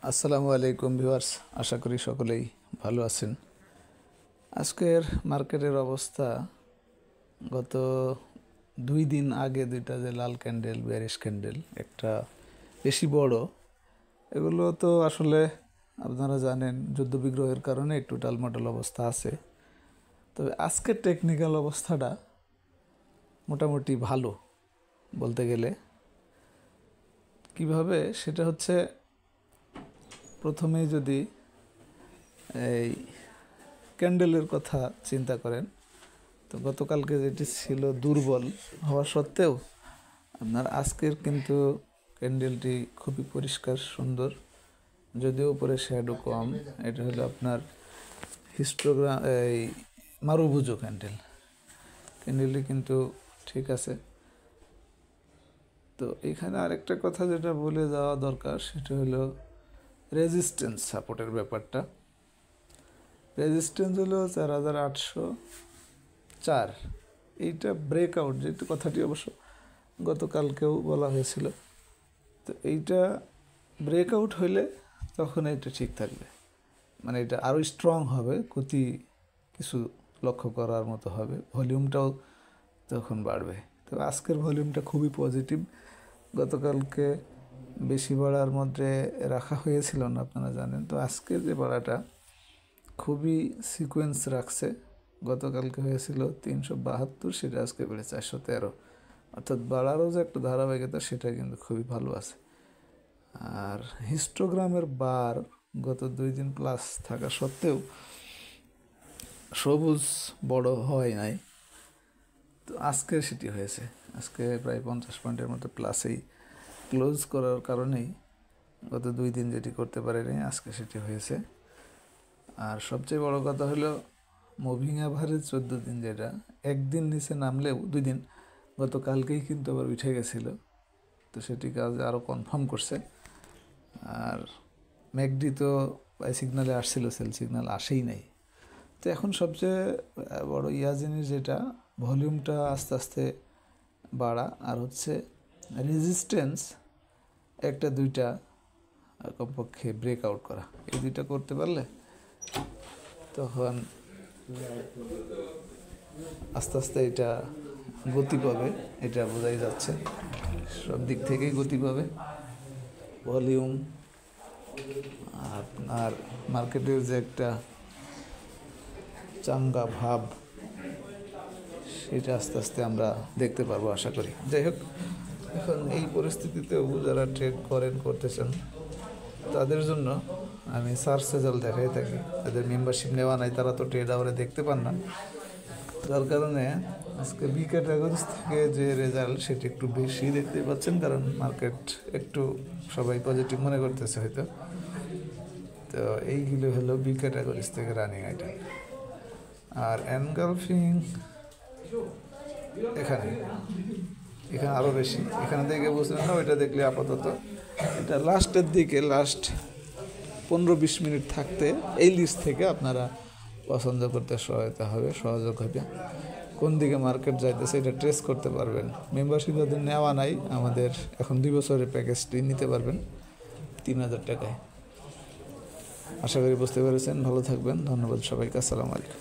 আসসালামু আলাইকুম ভিউয়ার্স, আশা করি সকলেই ভালো আছেন। আজকের মার্কেটের অবস্থা গত 2 দিন আগে দুইটা যে লাল ক্যান্ডেল, বেয়ারিশ ক্যান্ডেল, একটা বেশি বড়, এগুলো তো আসলে আপনারা জানেন যুদ্ধবিগ্রহের কারণে একটু টালমাটাল অবস্থা আছে। তবে আজকের টেকনিক্যাল অবস্থাটা মোটামুটি ভালো বলতে গেলে। কিভাবে সেটা হচ্ছে, প্রথমেই যদি এই ক্যান্ডেলের কথা চিন্তা করেন, তো গতকালকে যেটি ছিল দুর্বল হওয়া সত্ত্বেও আপনার আজকের কিন্তু ক্যান্ডেলটি খুবই পরিষ্কার সুন্দর, যদিও উপরে শ্যাডো কম। এটা হলো আপনার হিস্টোগ্রাম, এই মারুভুজো ক্যান্ডেলটি কিন্তু ঠিক আছে। তো এখানে আরেকটা কথা যেটা বলে যাওয়া দরকার, সেটা হলো রেজিস্ট্যান্স সাপোর্টের ব্যাপারটা। রেজিস্ট্যান্স হলো 4804। এইটা ব্রেকআউট, যেহেতু কথাটি অবশ্য গতকালকেও বলা হয়েছিল, তো এইটা ব্রেকআউট হইলে তখন এটা ঠিক থাকবে, মানে এটা আরও স্ট্রং হবে, গতি কিছু লক্ষ্য করার মতো হবে, ভলিউমটাও তখন বাড়বে। তো আজকের ভলিউমটা খুবই পজিটিভ। গতকালকে বেশি বাড়ার মধ্যে রাখা হয়েছিল না, আপনারা জানেন। তো আজকের যে বাড়াটা খুবই সিকোয়েন্স রাখছে। গতকালকে হয়েছিল 372, সেটা আজকে বেড়ে 413, অর্থাৎ বাড়ারও যে একটা ধারাবাহিকতা সেটা কিন্তু খুবই ভালো আছে। আর হিস্টোগ্রামের বার গত 2 দিন প্লাস থাকা সত্ত্বেও সবুজ বড় হয় নাই, তো আজকে সেটি হয়েছে। আজকে প্রায় 50 পয়েন্টের মতো প্লাসেই ক্লোজ করার কারণেই গত 2 দিন যেটি করতে পারেনি, আজকে সেটি হয়েছে। আর সবচেয়ে বড় কথা হলো মুভিং অ্যাভারেজ 14 দিন, যেটা একদিন নিচে নামলেও 2 দিন, গতকালকেই কিন্তু আবার উঠে গেছিলো, তো সেটি কাজ আরও কনফার্ম করছে। আর ম্যাকডি তো বাই সিগনালে আসছিল, সেল সিগনাল আসেই নাই। তো এখন সবচেয়ে বড় জিনিস যেটা, ভলিউমটা আস্তে আস্তে বাড়া, আর হচ্ছে রেজিস্ট্যান্স একটা দুইটা কমপক্ষে ব্রেকআউট করা। এই দুইটা করতে পারলে তখন আস্তে আস্তে এটা গতি পাবে, এটা বোঝাই যাচ্ছে। সব দিক থেকেই গতি পাবে, ভলিউম, আপনার মার্কেটের যে একটা চাঙ্গা ভাব, সেটা আস্তে আস্তে আমরা দেখতে পারবো আশা করি। যাই হোক, এখন এই পরিস্থিতিতেও যারা ট্রেড করতেছেন, তাদের জন্য আমি সার্চ রেজাল্ট দেখাই থাকি। যাদের মেম্বারশিপ নেওয়া নাই তারা তো ট্রেড আওয়ারে দেখতে পান না, যার কারণে আজকে বি ক্যাটাগরিজ থেকে যে রেজাল্ট সেটি একটু বেশি দেখতে পাচ্ছেন, কারণ মার্কেট একটু সবাই পজিটিভ মনে করতেছে হয়তো। তো এইগুলো হলো বি ক্যাটাগরিজ থেকে রানিং আইটেম। আর এনগালফিং এখানে আরও বেশি, এখানে দেখে বুঝলেন না, ওইটা দেখলে আপাতত এটা লাস্টের দিকে, লাস্ট 15-20 মিনিট থাকতে এই লিস্ট থেকে আপনারা পছন্দ করতে সহায়তা হবে, সহযোগ হবে। কোন দিকে মার্কেট যাইতেছে এটা ট্রেস করতে পারবেন। মেম্বারশিপ যাদের নেওয়া নাই, আমাদের এখন 2 বছরের প্যাকেজটি নিতে পারবেন 3000 টাকায়। আশা করি বুঝতে পেরেছেন। ভালো থাকবেন, ধন্যবাদ সবাইকে, আসসালামু আলাইকুম।